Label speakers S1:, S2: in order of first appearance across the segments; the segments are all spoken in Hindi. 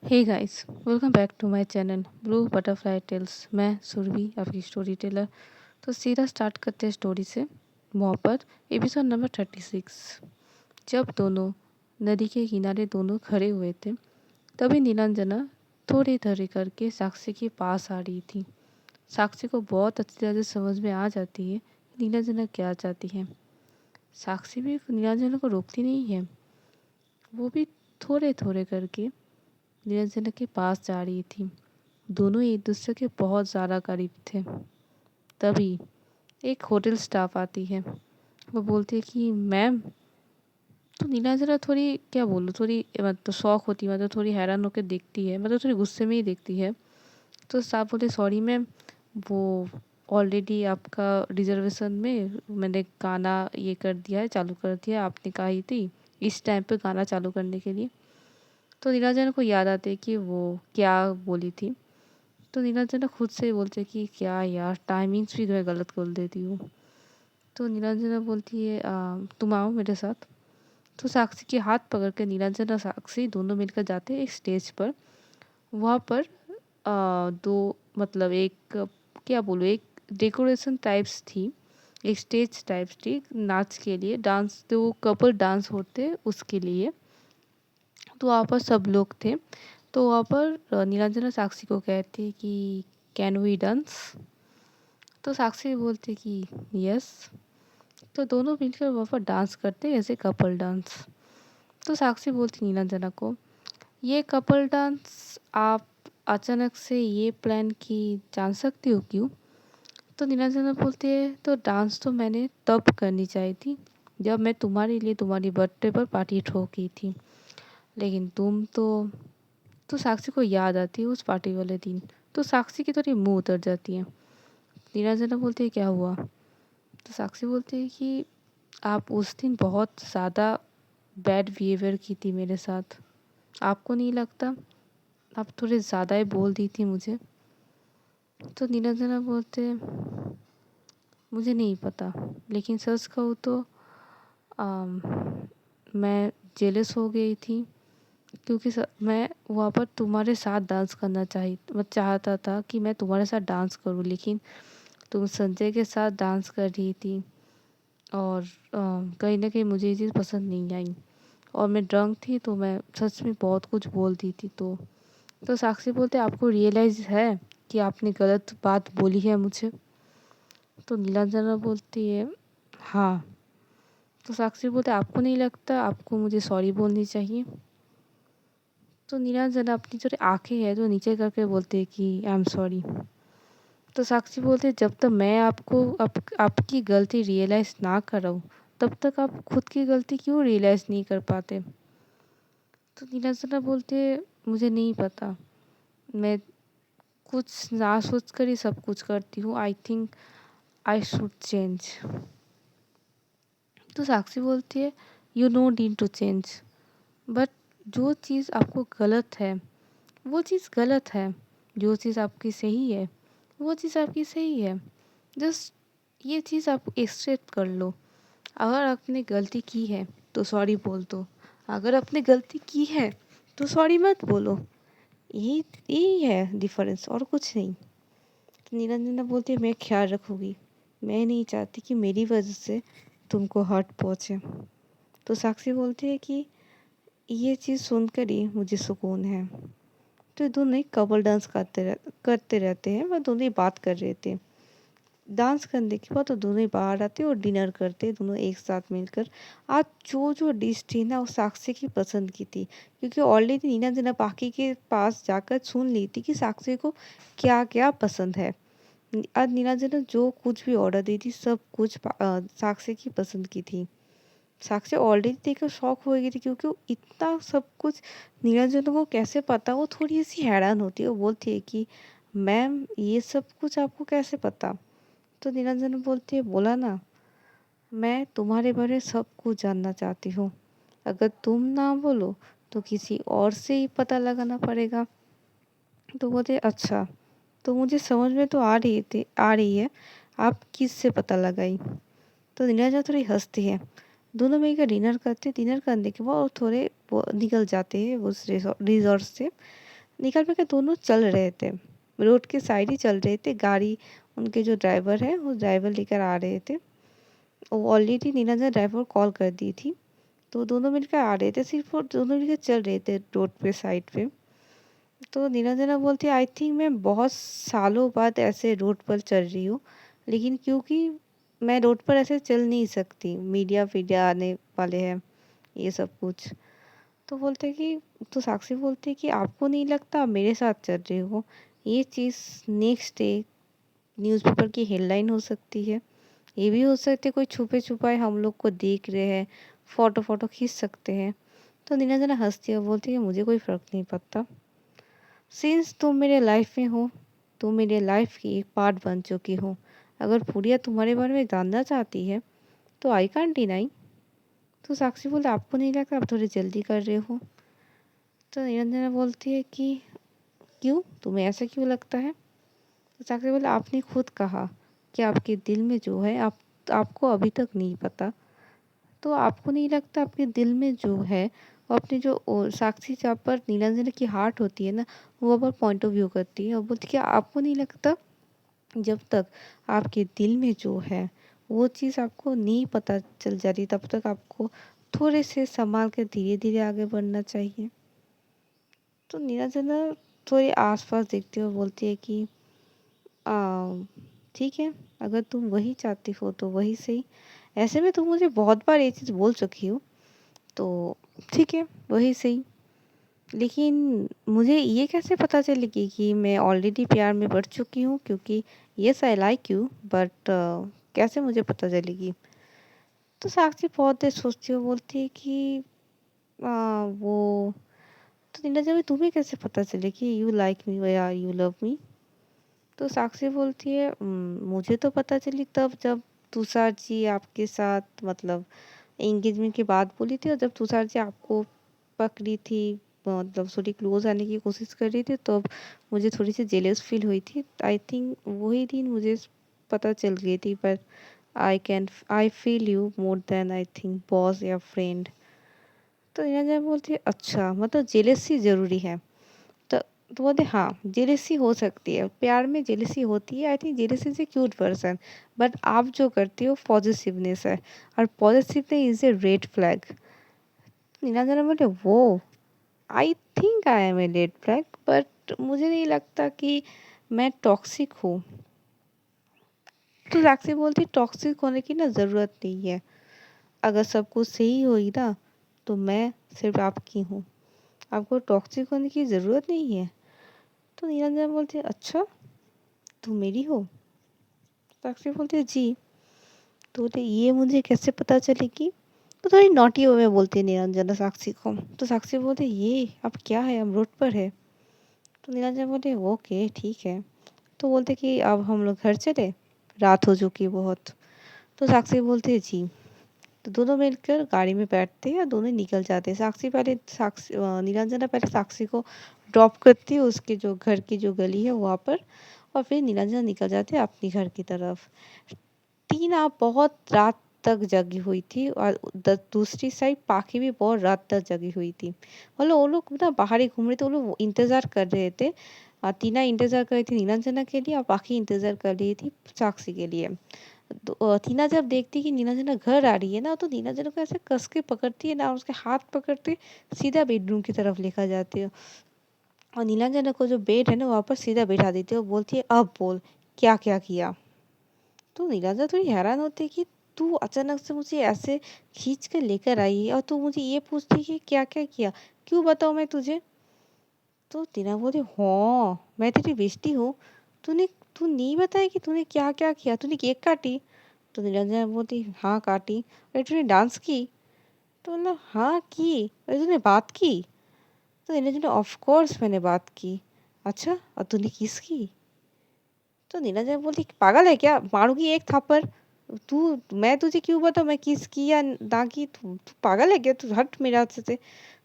S1: Hey guys, welcome back to my channel blue butterfly tales. मैं सुरभि, आपकी स्टोरी टेलर। तो सीधा स्टार्ट करते हैं स्टोरी से। मोहब्बत एपिसोड नंबर 36। जब दोनों नदी के किनारे दोनों खड़े हुए थे, तभी नीलांजना थोड़ी थोड़ी करके साक्षी के पास आ रही थी। साक्षी को बहुत अच्छी तरह से समझ में आ जाती है कि नीलांजना क्या चाहती है। साक्षी भी नीलांजना को रोकती नहीं है, वो भी थोड़े थोड़े करके नीलांजना के पास जा रही थी। दोनों एक दूसरे के बहुत ज़्यादा करीब थे। तभी एक होटल स्टाफ आती है। वो बोलती है कि मैम। तो नीलांजना थोड़ी क्या बोलूँ, थोड़ी मतलब शौक होती है, मतलब थोड़ी हैरान होकर देखती है, मतलब थोड़ी गुस्से में ही देखती है। तो स्टाफ बोलते सॉरी मैम, वो ऑलरेडी आपका रिजर्वेशन में मैंने गाना ये कर दिया है, चालू कर दिया है, आपने कहा ही थी इस टाइम पे गाना चालू करने के लिए। तो नीलांजना को याद आते कि वो क्या बोली थी। तो नीलांजना खुद से बोलती है कि क्या यार, टाइमिंग्स भी जो है गलत बोल देती हूँ। तो नीलांजना बोलती है तुम आओ मेरे साथ। तो साक्षी के हाथ पकड़ के नीलांजना साक्षी दोनों मिलकर जाते हैं एक स्टेज पर। वहाँ पर दो मतलब एक क्या बोलूँ, एक डेकोरेशन टाइप्स थी, एक स्टेज टाइप्स थी नाच के लिए, डांस जो कपल डांस होते उसके लिए। तो वहाँ पर सब लोग थे। तो वहाँ पर नीलांजना साक्षी को कहती है कि कैन वी डांस। तो साक्षी बोलती कि यस। तो दोनों मिलकर वहाँ पर डांस करते ऐसे कपल डांस। तो साक्षी बोलती नीलांजना को, ये कपल डांस आप अचानक से ये प्लान की जान सकती हो क्यों। तो नीलांजना बोलती है तो डांस तो मैंने तब करनी चाहिए थी जब मैं तुम्हारे लिए तुम्हारी बर्थडे पर पार्टी ठोकी थी, लेकिन तुम तो साक्षी को याद आती है उस पार्टी वाले दिन। तो साक्षी की थोड़ी मुंह उतर जाती है। नीलांजना बोलती है क्या हुआ। तो साक्षी बोलती है कि आप उस दिन बहुत ज़्यादा बैड बिहेवियर की थी मेरे साथ, आपको नहीं लगता आप थोड़े ज़्यादा ही बोल दी थी मुझे। तो नीलांजना बोलते मुझे नहीं पता, लेकिन सच कहूँ तो आम, मैं जेलस हो गई थी, क्योंकि मैं वहाँ पर तुम्हारे साथ डांस करना मैं चाहता था कि मैं तुम्हारे साथ डांस करूँ, लेकिन तुम संजय के साथ डांस कर रही थी और कहीं न कहीं मुझे ये चीज़ पसंद नहीं आई और मैं ड्रंक थी, तो मैं सच में बहुत कुछ बोल दी थी। तो साक्षी बोलते आपको रियलाइज़ है कि आपने गलत बात बोली है मुझे। तो नीलांजना बोलती है हाँ। तो साक्षी बोलते आपको नहीं लगता आपको मुझे सॉरी बोलनी चाहिए। तो नीलांजना अपनी जो आँखें हैं तो नीचे करके बोलते है कि आई एम सॉरी। तो साक्षी बोलते जब तक मैं आपको आपकी गलती रियलाइज़ ना कराऊँ, तब तक आप खुद की गलती क्यों रियलाइज़ नहीं कर पाते। तो नीलांजना बोलते मुझे नहीं पता, मैं कुछ ना सोच कर ही सब कुछ करती हूँ, I think I should change. तो साक्षी बोलती है you no need to change, but जो चीज़ आपको गलत है वो चीज़ गलत है, जो चीज़ आपकी सही है वो चीज़ आपकी सही है। जस्ट ये चीज़ आप एक्सेप्ट कर लो। अगर आपने गलती की है तो सॉरी बोल दो, अगर आपने गलती की है तो सॉरी मत बोलो। यही यही है डिफरेंस, और कुछ नहीं। तो नीलांजना बोलती है मैं ख्याल रखूँगी, मैं नहीं चाहती कि मेरी वजह से तुमको हर्ट पहुँचे। तो साक्षी बोलती है कि ये चीज़ सुनकर ही मुझे सुकून है। तो दोनों ही कपल डांस करते रहते हैं, वह दोनों ही बात कर रहे थे। डांस करने के बाद तो दोनों ही बाहर आते और डिनर करते दोनों एक साथ मिलकर। आज जो जो डिश थी ना वो साक्षी की पसंद की थी, क्योंकि ऑलरेडी नीलांजना बाकी के पास जाकर सुन ली थी कि साक्षी को क्या क्या पसंद है। आज नीलांजना जो कुछ भी ऑर्डर दी थी सब कुछ साक्षी की पसंद की थी। साक्षी ऑलरेडी देखकर शॉक हो गई थी, क्योंकि वो इतना सब कुछ नीलांजना को कैसे पता। वो थोड़ी सी हैरान होती है, वो बोलती है कि मैम ये सब कुछ आपको कैसे पता। तो नीलांजना बोलती है बोला ना, मैं तुम्हारे बारे में सब कुछ जानना चाहती हूँ, अगर तुम ना बोलो तो किसी और से ही पता लगाना पड़ेगा। तो बोलते अच्छा, तो मुझे समझ में तो आ रही है, आप किस से पता लगाई। तो नीलांजना थोड़ी हंसती है। दोनों मिलकर डिनर करते, डिनर करने के बाद वो थोड़े निकल जाते हैं उस रिजॉर्ट से। निकल पे के दोनों चल रहे थे, रोड के साइड ही चल रहे थे। गाड़ी उनके जो ड्राइवर है वो ड्राइवर लेकर आ रहे थे। वो ऑलरेडी नीरज ने ड्राइवर को कॉल कर दी थी, तो दोनों मिलकर आ रहे थे सिर्फ, और दोनों मिलकर चल रहे थे रोड पे साइड पे। तो निरंजना बोलती है आई थिंक मैं बहुत सालों बाद ऐसे रोड पर चल रही हूँ, लेकिन क्योंकि मैं रोड पर ऐसे चल नहीं सकती, मीडिया फीडिया आने वाले हैं, ये सब कुछ। तो बोलते कि, तो साक्षी बोलती है कि आपको नहीं लगता आप मेरे साथ चल रहे हो? ये चीज़ नेक्स्ट डे न्यूज़पेपर की हेडलाइन हो सकती है। ये भी हो सकता है कोई छुपे छुपाए हम लोग को देख रहे हैं, फोटो फोटो खींच सकते हैं। तो निरंजना हंसती है, बोलती है मुझे कोई फ़र्क नहीं पड़ता, सिंस तुम मेरे लाइफ में हो, तुम मेरे लाइफ की एक पार्ट बन चुकी हो। अगर पूरिया तुम्हारे बारे में जानना चाहती है तो आई कांट डिनाई। तो साक्षी बोलते आपको नहीं लगता आप थोड़ी जल्दी कर रहे हो? तो निरंजना बोलती है कि क्यों, तुम्हें ऐसा क्यों लगता है? तो साक्षी बोले आपने खुद कहा कि आपके दिल में जो है आपको अभी तक नहीं पता। तो आपको नहीं लगता आपके दिल में जो है, वो अपने जो साक्षी जहाँ पर नीलांजना की हार्ट होती है ना, वो पर पॉइंट ऑफ व्यू करती है और बोलती है कि आपको नहीं लगता जब तक आपके दिल में जो है वो चीज़ आपको नहीं पता चल जाती, तब तक आपको थोड़े से संभाल कर धीरे धीरे आगे बढ़ना चाहिए। तो नीलांजना थोड़ी आसपास देखती है और बोलती है कि ठीक है, अगर तुम वही चाहती हो तो वही सही। ऐसे में तुम मुझे बहुत बार ये चीज़ बोल चुकी हो, तो ठीक है वही सही। लेकिन मुझे ये कैसे पता चलेगी कि मैं ऑलरेडी प्यार में पड़ चुकी हूँ? क्योंकि yes I like you, but कैसे मुझे पता चलेगी? तो साक्षी बहुत देर सोचती है, बोलती है कि वो तो नीरजा भाई तुम्हें कैसे पता चले कि यू लाइक मी या यू लव मी? तो साक्षी बोलती है मुझे तो पता चली तब जब तुषार जी आपके साथ मतलब एंगेजमेंट की बात बोली थी, और जब तुषार जी आपको पकड़ी थी, मतलब थोड़ी क्लोज आने की कोशिश कर रही थी, तो मुझे थोड़ी सी जेलस फील हुई थी। आई थिंक वही दिन मुझे पता चल गई थी, पर I feel you more than I think boss या फ्रेंड। तो यहाँ बोलती है अच्छा मतलब जेलसी ज़रूरी है? तो तो बोलते हाँ जेलसी हो सकती है, प्यार में जेलसी होती है। I think jealousy is a cute person, but आप जो करती हो पॉजिटिवनेस है, और positiveness is a red flag. Neelanjana बोले वो I think I am a red flag, but मुझे नहीं लगता कि मैं टॉक्सिक हूँ। तो साक्षी बोलती टॉक्सिक होने की ना ज़रूरत नहीं है, अगर सब कुछ सही होगी ना तो मैं सिर्फ आपकी हूँ, आपको टॉक्सिक होने की ज़रूरत नहीं है। तो नीलांजना बोलती है अच्छा तुम मेरी हो? साक्षी बोलती है जी। तो बोलते ये मुझे कैसे पता चलेगी? तो थोड़ी नॉटी वे में बोलती है निरंजना साक्षी को। तो साक्षी बोलते ये अब क्या है, हम रोड पर है। तो निरंजना बोलते ओके ठीक है। तो बोलते कि अब हम लोग घर चले, रात हो चुकी है बहुत। तो साक्षी बोलते है जी। तो दोनों मिलकर गाड़ी में बैठते हैं और दोनों निकल जाते हैं। नीलांजना पहले साक्षी को ड्रॉप करती है उसके जो घर की जो गली है वहाँ पर, और फिर नीलांजना निकल जाती है अपनी घर की तरफ। टीना बहुत रात तक जगी हुई थी, और दूसरी साइड पाखी भी बहुत रात तक जगी हुई थी। मतलब वो लोग ना बाहर ही घूम रहे थे, वो लोग इंतजार कर रहे थे। टीना इंतजार कर रही थी नीलांजना के लिए, और पाखी इंतजार कर रही थी साक्षी के लिए। तो टीना जब देखती कि नीलांजना घर आ रही है ना, तो नीलांजना को ऐसे कस के पकड़ती है ना, उसके हाथ पकड़ते सीधा बेडरूम की तरफ लेकर जाती है, और नीलांजना को जो बेड है ना वहाँ पर सीधा बैठा देती है और बोलती है अब बोल क्या क्या किया? तो नीलांजना थोड़ी हैरान होती है कि तू अचानक से मुझे ऐसे खींच कर लेकर आई है और तू मुझे ये पूछती है कि क्या क्या किया, क्यों बताऊँ मैं तुझे? तो टीना बोली हाँ मैं तेरी बेइज्जती हूँ, तूने तू नहीं बताया कि तूने क्या क्या किया, तूने केक काटी? तो निरंजना बोलती हाँ काटी। अरे तूने डांस की? तो बोला हाँ की। अरे तूने बात की? तो निरंजना ऑफ कोर्स मैंने बात की। अच्छा और तूने किस की? तो निरंजना बोलती पागल है क्या, मारूंगी एक थापड़। तू मैं तुझे क्यों बताऊँ मैं किस की या ना की, तू पागल है क्या, तू हट मेरे हाथ से।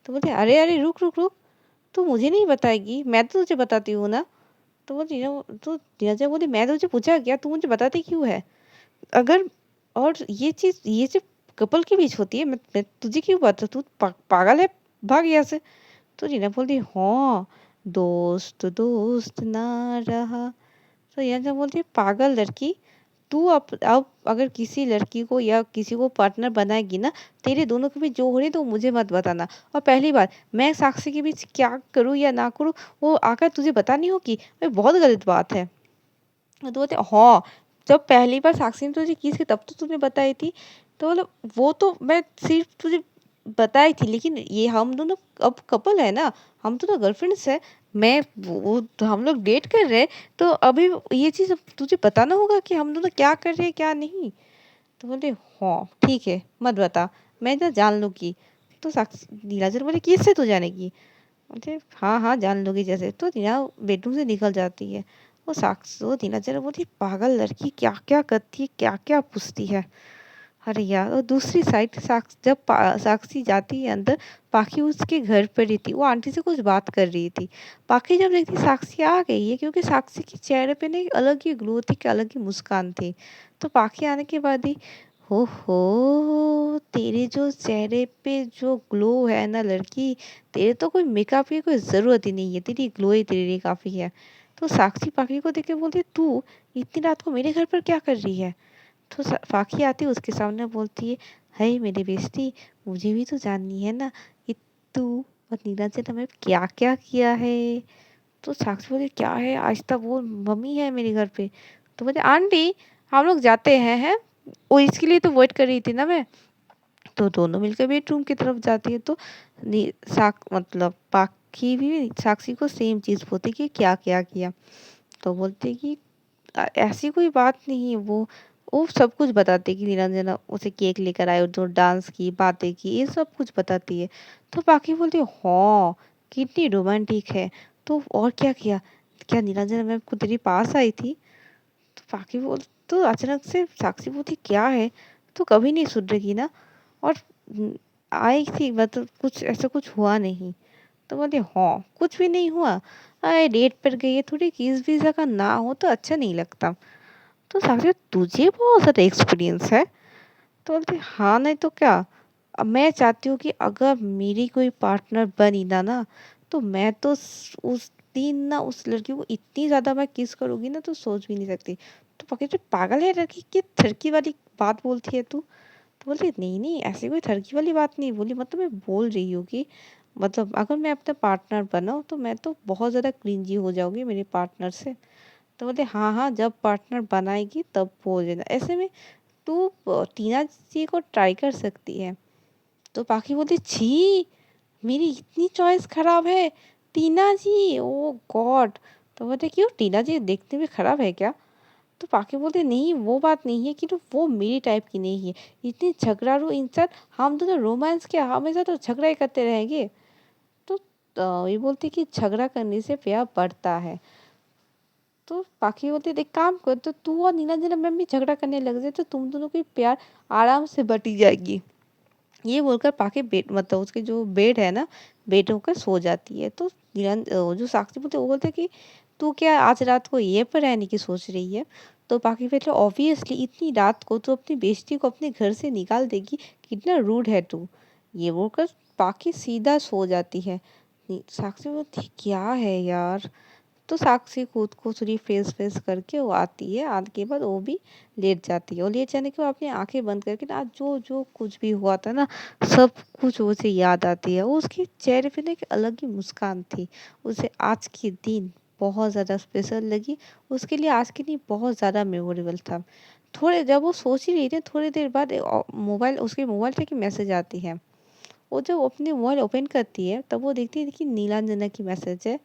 S1: तो बोलते अरे अरे रुक रुक रुक, तू मुझे नहीं बताएगी, मैं तो तुझे बताती हूँ ना। तो बोलती तो निरंजना बोली मैं तुझे पूछा क्या, तू मुझे बताती क्यों है? अगर और ये चीज़ ये सिर्फ कपल के बीच होती है, मैं तुझे क्यों बता, तू पागल है, भाग यहाँ से। तो रीना बोलती हाँ दोस्त दोस्त ना रहा। तो नीलांजना बोलती है पागल लड़की, तू अब अगर किसी लड़की को या किसी को पार्टनर बनाएगी ना, तेरे दोनों के बीच जो हो रही है तो मुझे मत बताना। और पहली बात, मैं साक्षी के बीच क्या करूँ या ना करूँ वो आकर तुझे बतानी होगी, ये बहुत गलत बात है। तो बोलते हाँ, जब पहली बार साक्षी ने तुझे की थी तब तो तूने बताई थी। तो मतलब वो तो मैं सिर्फ तुझे बताई थी, लेकिन ये हम दोनों अब कपल है ना, हम दोनों गर्लफ्रेंड्स है। मैं वो तो हम लोग डेट कर रहे हैं, तो अभी ये चीज़ तुझे बताना होगा कि हम दोनों क्या कर रहे हैं क्या नहीं। तो बोले हाँ ठीक है, मत बता, मैं ना जान लूँगी। तो साक्षी नीलाजल बोले किससे तू जानेगी। बोलते हाँ हाँ जान लोगी जैसे। तो नीला बेडरूम से निकल जाती है। वो साक्षी वो नीलाजल बोलती पागल लड़की, क्या क्या करती है, क्या क्या पूछती है। अरे यार, और दूसरी साइड जब साक्षी जाती है अंदर, पाखी उसके घर पर ही थी, वो आंटी से कुछ बात कर रही थी। पाखी जब देखती साक्षी आ गई है, क्योंकि साक्षी के चेहरे पे ना एक अलग ही ग्लो थी, एक अलग ही मुस्कान थी। तो पाखी आने के बाद ही हो तेरे जो चेहरे पे जो ग्लो है ना लड़की, तेरे तो कोई मेकअप की कोई ज़रूरत ही नहीं है, तेरी ग्लो ही तेरे लिए काफ़ी है। तो साक्षी पाखी को देख के बोलती तू इतनी रात को मेरे घर पर क्या कर रही है। तो फाकी आती है उसके सामने, बोलती है हाय मेरी बेस्टी, मुझे भी तो जाननी है ना कि तू और नीलांजन ने हमें क्या क्या किया है। तो साक्षी बोली क्या है, आज तक वो मम्मी है मेरे घर पे। तो बोले आंटी हम लोग जाते हैं वो इसके लिए तो वेट कर रही थी ना मैं। तो दोनों मिलकर बेडरूम की तरफ जाती है। तो मतलब पाखी भी साक्षी को सेम चीज़ बोलती कि क्या क्या किया। तो बोलते कि ऐसी कोई बात नहीं है, वो सब कुछ बताती कि निरंजना उसे केक लेकर आए, जो डांस की बातें की, ये सब कुछ बताती है। तो बाकी बोलती है हाँ कितनी रोमांटिक है। तो और क्या किया, क्या निरंजना मैम को तेरे पास आई थी। तो बाकी बोल तो अचानक से साक्षी बोलती क्या है, तो कभी नहीं सुधरेगी ना। और आई थी मतलब कुछ ऐसा कुछ हुआ नहीं। तो बोले हाँ कुछ भी नहीं हुआ, अरे डेट पर गई है, थोड़ी किस वीज़ा का ना हो तो अच्छा नहीं लगता। तो साक्षी तुझे बहुत ज़्यादा एक्सपीरियंस है। तो बोलते हाँ नहीं तो क्या, अब मैं चाहती हूँ कि अगर मेरी कोई पार्टनर बनी ना तो मैं तो उस दिन ना उस लड़की को इतनी ज़्यादा मैं किस करूँगी ना तो सोच भी नहीं सकती। तो पकड़ जो पागल है लड़की, की थरकी वाली बात बोलती है तू। तो बोलती नहीं नहीं ऐसी कोई थरकी वाली बात नहीं बोली, मतलब मैं बोल रही हूँ कि मतलब अगर मैं अपना पार्टनर बनाऊँ तो मैं तो बहुत ज़्यादा क्रिंजी हो जाऊंगी मेरे पार्टनर से। तो बोलते हाँ हाँ जब पार्टनर बनाएगी तब बोल देना, ऐसे में तू टीना जी को ट्राई कर सकती है। तो पाखी बोलती छी, मेरी इतनी चॉइस खराब है, टीना जी ओ गॉड। तो बोलते क्यों, टीना जी देखने में खराब है क्या। तो पाके बोलते नहीं वो बात नहीं है कि तो वो मेरी टाइप की नहीं है, इतनी झगड़ालू इंसान, हम दोनों रोमांस क्या हमेशा तो झगड़ा ही करते रहेंगे। तो ये बोलती कि झगड़ा करने से प्यार बढ़ता है। तो पाखी बोलती देख काम कर, तो तू और नीलांजना मैम भी झगड़ा करने लग जाए तो तुम दोनों की प्यार आराम से बटी जाएगी। ये बोलकर पाके बेड मतलब उसके जो बेड है ना, बेड होकर सो जाती है। तो जो साक्षी बोलते वो बोलते कि तू क्या आज रात को ये पर रहने की सोच रही है। तो पाकी बोलते ऑब्वियसली इतनी रात को तो अपनी बेइज्जती को अपने घर से निकाल देगी, कितना रूड है तू। ये बोलकर पाकी सीधा सो जाती है। साक्षी बोलती क्या है यार। तो साक्षी खुद को थोड़ी फ्रेश फ्रेश करके वो आती है, आने के बाद वो भी लेट जाती है। और लेट जाने के बाद अपनी आंखें बंद करके ना आज जो जो कुछ भी हुआ था ना सब कुछ उसे याद आती है। वो उसके चेहरे पे ना एक अलग ही मुस्कान थी। उसे आज के दिन बहुत ज़्यादा स्पेशल लगी, उसके लिए आज के दिन बहुत ज़्यादा मेमोरेबल था। थोड़े जब वो सोच ही रही थी थोड़ी देर बाद मोबाइल उसके मोबाइल पे की मैसेज आती है। वो जब अपने मोबाइल ओपन करती है तब वो देखती है कि नीलांजना की मैसेज है,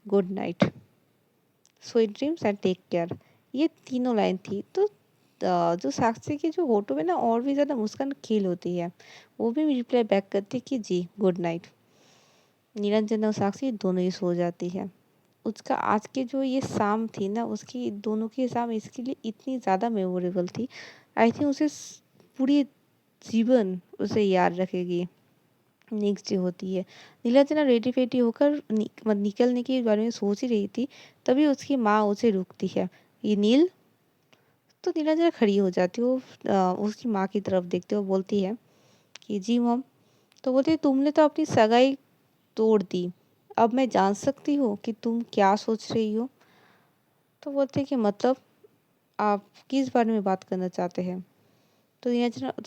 S1: good night, sweet dreams and take care. ये तीनों लाइन थी। तो जो साक्षी के जो होठों में ना और भी ज़्यादा मुस्कान खिल होती है, वो भी रिप्लाई बैक करती है कि जी गुड नाइट। निरंजन और साक्षी दोनों ही सो जाती है। उसका आज की जो ये शाम थी ना, उसकी दोनों की शाम इसके लिए इतनी ज़्यादा मेमोरेबल थी। आई थिंक उसे पूरी जीवन उसे याद रखेगी। नेक्स्ट डे होती है, नीलांजना रेडी वेडी होकर निकलने के बारे में सोच ही रही थी, तभी उसकी माँ उसे रोकती है, ये नील। तो नीलांजना खड़ी हो जाती है, वो उसकी माँ की तरफ देखते हुए बोलती है कि जी मॉम। तो बोलती है तुमने तो अपनी सगाई तोड़ दी, अब मैं जान सकती हूँ कि तुम क्या सोच रही हो? तो बोलते कि मतलब आप किस बारे में बात करना चाहते हैं? तो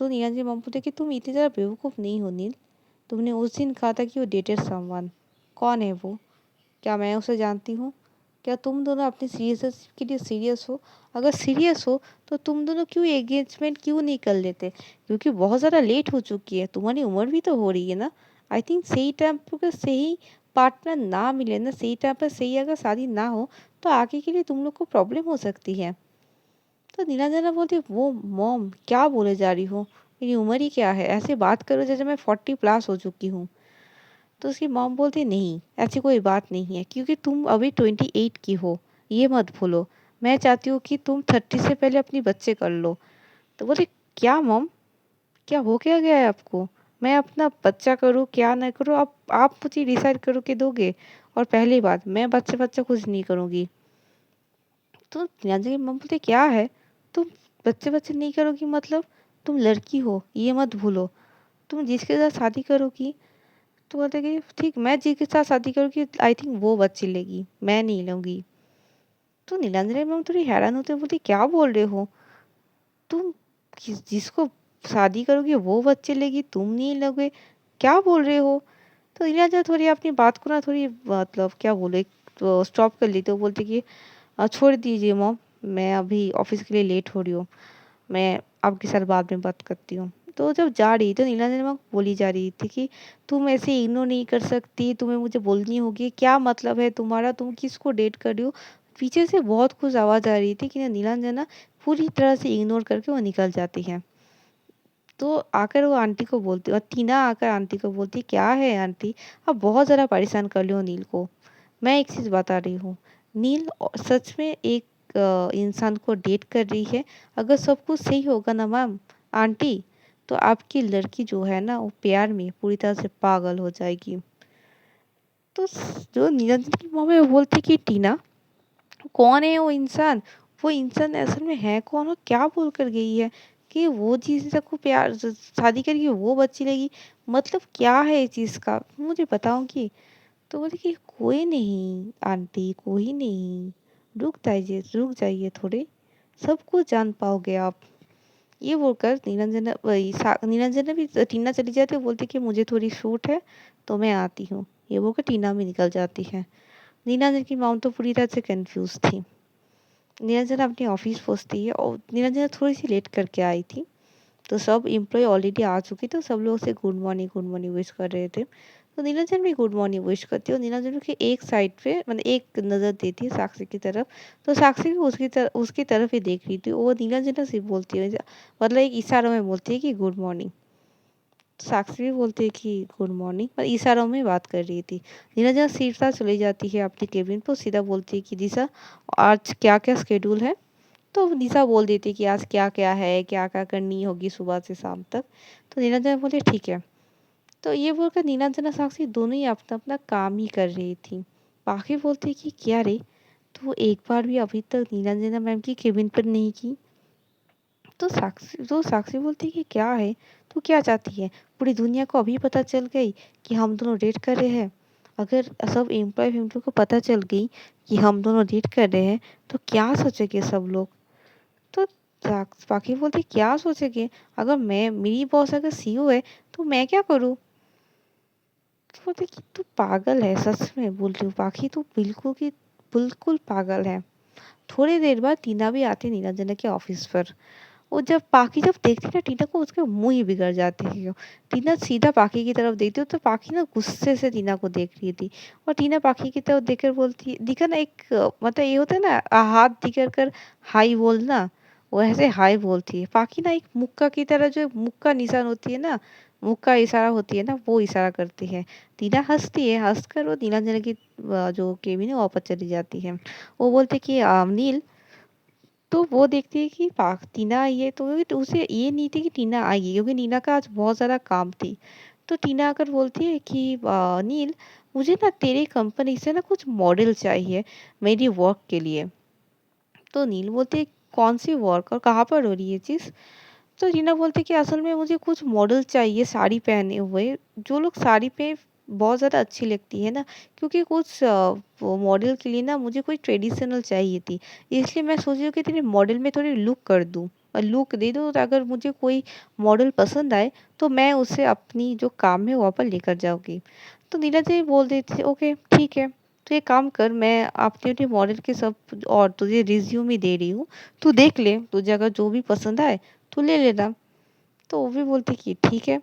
S1: नीरज मम बोलते कि तुम इतनी ज़्यादा बेवकूफ़ नहीं हो नील। तुमने उस दिन कहा था कि वो डेटेड समवन। कौन है वो? क्या मैं उसे जानती हूँ? क्या तुम दोनों अपनी सीरियसनेस के लिए सीरियस हो? अगर सीरियस हो तो तुम दोनों क्यों एंगेजमेंट क्यों नहीं कर लेते? क्योंकि बहुत ज़्यादा लेट हो चुकी है। तुम्हारी उम्र भी तो हो रही है ना। आई थिंक सही टाइम पर सही पार्टनर ना मिले ना, सही टाइम पर सही अगर शादी ना हो तो आगे के लिए तुम लोग को प्रॉब्लम हो सकती है। तो नीलांजना बोलती वो मॉम क्या बोले जा रही हो? मेरी उम्र ही क्या है? ऐसे बात करो जैसे मैं 40 प्लस हो चुकी हूँ। तो उसकी मॉम बोलती नहीं ऐसी कोई बात नहीं है क्योंकि तुम अभी 28 की हो, ये मत भूलो। मैं चाहती हूँ कि तुम 30 से पहले अपनी बच्चे कर लो। तो बोले क्या मॉम, क्या हो क्या गया है आपको? मैं अपना बच्चा करूँ क्या ना करूँ, आप मुझे डिसाइड करो के दोगे। और पहली बात मैं बच्चा बच्चा कुछ नहीं करूँगी। तो नीलांजा की मम्मी बोलती क्या है, तुम बच्चे बच्चे नहीं करोगी मतलब? तुम लड़की हो ये मत भूलो। तुम जिसके साथ शादी करोगी तो बोलते कि ठीक मैं जिसके साथ शादी करूँगी आई थिंक वो बच्चे लेगी, मैं नहीं लूँगी। तो नीलांजना की मम्मी थोड़ी हैरान होते हुए बोलती क्या बोल रहे हो तुम? जिसको शादी करोगी वो बच्चे लेगी, तुम नहीं लोगे, क्या बोल रहे हो? तो नीलांजना थोड़ी अपनी बात को ना थोड़ी मतलब क्या बोले तो स्टॉप कर ली। तो बोलती कि छोड़ दीजिए मॉम, मैं अभी ऑफिस के लिए लेट हो रही हूँ, मैं आपके साथ बाद में बात करती हूँ। तो जब जा रही तो नीलांजना मैम बोली जा रही थी कि तुम ऐसे इग्नोर नहीं कर सकती, तुम्हें मुझे बोलनी होगी क्या मतलब है तुम्हारा, तुम किसको डेट कर रही हो? पीछे से बहुत कुछ आवाज़ आ रही थी कि नीलांजना पूरी तरह से इग्नोर करके वो निकल जाती है। तो आकर वो आंटी को बोलती और टीना आकर आंटी को बोलती क्या है आंटी, आप बहुत ज़्यादा परेशान कर रही हो नील को। मैं एक चीज़ बता रही हूँ, नील सच में एक इंसान को डेट कर रही है। अगर सब कुछ सही होगा ना मैम आंटी, तो आपकी लड़की जो है ना वो प्यार में पूरी तरह से पागल हो जाएगी। तो जो निरंजन की मम्मी वो बोलती कि टीना कौन है वो इंसान? वो इंसान असल में है कौन और क्या बोल कर गई है कि वो चीज़ को प्यार शादी करके वो बच्ची लेगी? मतलब क्या है इस चीज़ का? मुझे बताओगी? तो बोली कि कोई नहीं आंटी, कोई नहीं, रुक जाइए थोड़े, सब कुछ जान पाओगे आप। ये बोलकर नीरंजना भी टीना चली जाती है, बोलती कि मुझे थोड़ी शूट है तो मैं आती हूँ। ये बोलकर टीना भी निकल जाती है। नीरंजन की मॉम तो पूरी तरह से कंफ्यूज थी। नीरंजना अपने ऑफिस पहुंचती है और नीरंजना थोड़ी सी लेट करके आई थी। तो सब एम्प्लॉय ऑलरेडी आ चुके थे, तो सब लोग उसे गुड मॉर्निंग विश कर रहे थे। तो नीलांजन भी गुड मॉर्निंग विश करती है और नीलांजन की एक साइड पे मतलब एक नज़र देती है साक्षी की तरफ। तो साक्षी भी उसकी तरफ ही देख रही थी। वो नीलांजना से बोलती है मतलब एक इशारों में बोलती है कि गुड मॉर्निंग। साक्षी भी बोलती है कि गुड मॉर्निंग, पर इशारों में बात कर रही थी। नीलांजना सीधा चली जाती है अपनी केबिन पर, सीधा बोलती है कि दिशा आज क्या क्या स्केड्यूल है? तो निशा बोल देती कि आज क्या-क्या है, क्या-क्या करनी होगी सुबह से शाम तक। तो नीलांजना बोली ठीक है। तो ये बोलकर नीलांजना साक्षी दोनों ही अपना-अपना काम ही कर रही थी। पाखी बोलती कि क्या रे, तू एक बार भी अभी तक नीलांजना मैम की केबिन पर नहीं की? तो साक्षी बोलती कि क्या है, तू क्या चाहती है? पूरी दुनिया को अभी पता चल गई कि हम दोनों डेट कर रहे हैं। अगर सब एम्प्लॉय को पता चल गई कि हम दोनों डेट कर रहे हैं, तो क्या सोचेंगे सब लोग? तो पाखी बोलती क्या सोचेंगे? अगर मैं मेरी बॉस अगर सीईओ है तो मैं क्या करूँ? तो बोलती कि तू पागल है, सच में बोल रही हूँ पाखी, तू बिल्कुल पागल है। थोड़ी देर बाद टीना भी आती नीलांजना के ऑफिस पर। वो जब पाखी जब देखती ना टीना को, उसके मुंह ही बिगड़ जाते हैं। टीना सीधा पाखी की तरफ देखती हो तो पाखी ना गुस्से से टीना को देख रही थी। और टीना पाखी की तरफ देखकर बोलती दिखा ना एक मतलब ये होता है ना हाथ दिखा कर हाई बोलना, वो ऐसे हाय बोलती है। पाखी ना एक मुक्का की तरह, जो मुक्का निशान होती है ना, मुक्का इशारा होती है ना, वो इशारा करती है। टीना हंसती है, हंसकर वो नीलांजना की जो केबिन है वापस चली जाती है। वो बोलते कि नील, तो वो देखती है कि पाक टीना आई है, तो उसे ये नहीं थी कि टीना आई है क्योंकि नीना का आज बहुत ज़्यादा काम थी। तो टीना आकर बोलती है कि नील, मुझे ना तेरी कंपनी से ना कुछ मॉडल चाहिए मेरी वर्क के लिए। तो नील बोलते हैं कौन सी वर्क और कहाँ पर हो रही है ये चीज़? तो रीना बोलती है कि असल में मुझे कुछ मॉडल चाहिए साड़ी पहने हुए, जो लोग साड़ी पे
S2: बहुत ज़्यादा अच्छी लगती है ना, क्योंकि कुछ मॉडल के लिए ना मुझे कोई ट्रेडिशनल चाहिए थी। इसलिए मैं सोच रही हूँ कि तेरे मॉडल में थोड़ी लुक कर दूँ और लुक दे दूँ, तो अगर मुझे कोई मॉडल पसंद आए तो मैं उसे अपनी जो काम है वहाँ पर लेकर जाऊँगी। तो नीरज जी बोल रही थी ओके ठीक है, तो एक काम कर, मैं अपने अपने मॉडल के सब और तुझे रिज्यूम ही दे रही हूँ, तू देख ले, तुझे अगर जो भी पसंद आए तू ले लेना। तो वो भी बोलती कि ठीक है।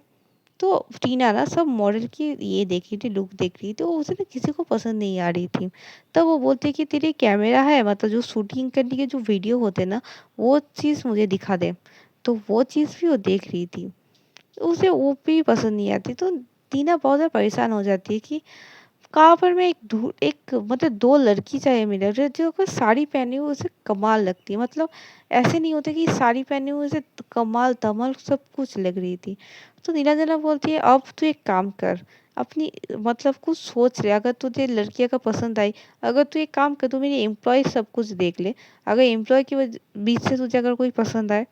S2: तो टीना ना सब मॉडल की ये देख रही थी, लुक देख रही थी, तो उसे ना किसी को पसंद नहीं आ रही थी। तब वो बोलती कि तेरे कैमरा है, मतलब जो शूटिंग करने के जो वीडियो होते ना, वो चीज़ मुझे दिखा दे। तो वो चीज़ भी वो देख रही थी, उसे वो भी पसंद नहीं आती। तो टीना बहुत ज़्यादा परेशान हो जाती है कि कहाँ पर मैं एक मतलब 2 लड़की चाहिए मेरे लिए, जो अगर साड़ी पहनी हो उसे कमाल लगती है। मतलब ऐसे नहीं होता कि साड़ी पहनी हो उसे कमाल धमाल सब कुछ लग रही थी। तो नीलांजना बोलती है अब तू एक काम कर, अपनी मतलब कुछ सोच ले, अगर तुझे लड़की अगर पसंद आई, अगर तू एक काम कर, तू मेरी एम्प्लॉय सब कुछ देख ले, अगर एम्प्लॉय की बीच से तुझे अगर कोई पसंद आए,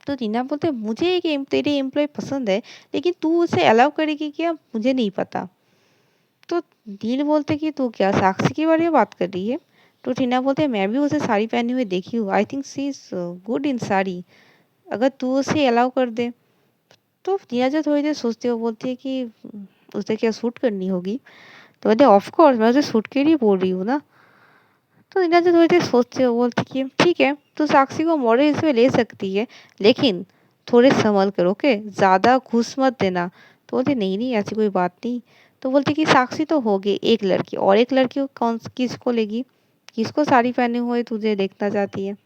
S2: तो रीना बोलते मुझे एक तेरी एम्प्लॉय पसंद है, लेकिन तू उसे अलाउ करेगी क्या मुझे नहीं पता। तो नील बोलते कि तू क्या साक्षी के बारे में बात कर रही है। तो टीना बोलते मैं भी उसे साड़ी पहनी हुई देखी हूँ, I think she is good in sari, अगर तू उसे अलाउ कर दे। तो टीना जो थोड़ी देर सोचती है, वो बोलती है कि उसे क्या सूट करनी होगी। तो बोलते ऑफ कोर्स मैं उसे सूट के लिए बोल रही हूँ ना। तो टीना जो थोड़ी देर सोचती है, वो बोलती कि ठीक है, तू साक्षी को मॉडल इसमें ले सकती है, लेकिन थोड़े संभल कर, ओके, ज़्यादा घूस मत देना। तो बोलती नहीं नहीं ऐसी कोई बात नहीं। तो बोलती कि साक्षी तो होगी एक लड़की, और एक लड़की को कौन किसको लेगी, किसको साड़ी पहने हुए तुझे देखना चाहती है।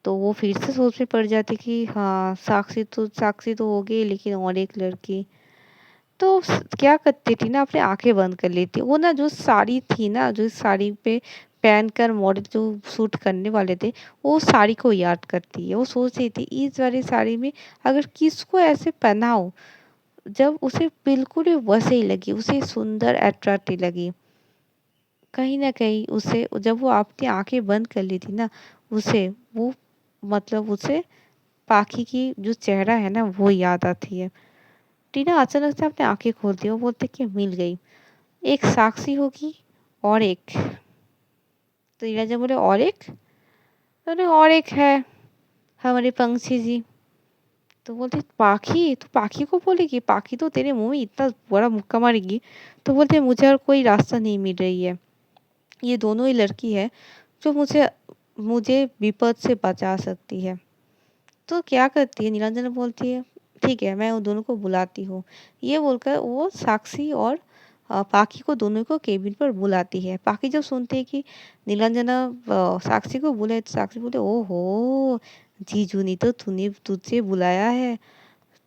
S2: तो वो फिर से सोच में पड़ जाती कि हाँ साक्षी तो होगी, लेकिन और एक लड़की। तो क्या करती थी ना, अपनी आंखें बंद कर लेती, वो ना जो साड़ी थी ना, जो साड़ी पे पहन कर मॉडल जो शूट करने वाले थे, वो उस साड़ी को याद करती है। वो सोच रही थी इस वाली साड़ी में अगर किसको ऐसे पहनाओ, जब उसे बिल्कुल ही वैसे ही लगी, उसे सुंदर अट्रैक्टिव लगी। कहीं न कहीं उसे जब वो अपनी आँखें बंद कर ली थी ना, उसे वो मतलब उसे पाखी की जो चेहरा है ना, वो याद आती है। टीना अचानक से अपनी आँखें खोलती है, वो बोलती है कि मिल गई। एक साक्षी होगी और एक। तो टीना जब बोले और एक? तो बोले और एक है, हमारी पंक्षी जी। तो बोलती पाखी? तू पाखी को बोलेगी? पाखी तो तेरे मुँह में इतना बड़ा मुक्का मारेगी। तो बोलते मुझे और कोई रास्ता नहीं मिल रही है। ये दोनों ही लड़की है जो मुझे मुझे विपद से बचा सकती है। तो क्या करती है, नीलांजना बोलती है ठीक है मैं उन दोनों को बुलाती हूँ। ये बोलकर वो साक्षी और पाखी को दोनों को केबिन पर बुलाती है। पाखी जब सुनती है कि नीलांजना साक्षी को बुलाए, तो साक्षी बोले ओहो जीजू ने तो तूने तुझे बुलाया है।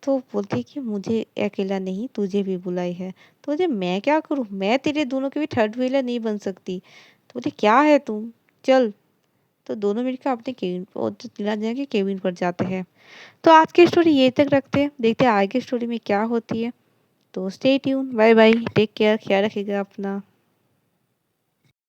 S2: तो बोलती है कि मुझे अकेला नहीं तुझे भी बुलाई है। तो बोलते मैं क्या करूँ, मैं तेरे दोनों के भी थर्ड व्हीलर नहीं बन सकती। तो बोलती क्या है तुम, चल। तो दोनों मिलकर अपने केबिन और जो नीलांजना के केबिन पर जाते हैं। तो आज की स्टोरी यहीं तक रखते हैं, देखते हैं आगे स्टोरी में क्या होती है। तो stay tune, bye bye, take care, ख्याल रखिएगा अपना।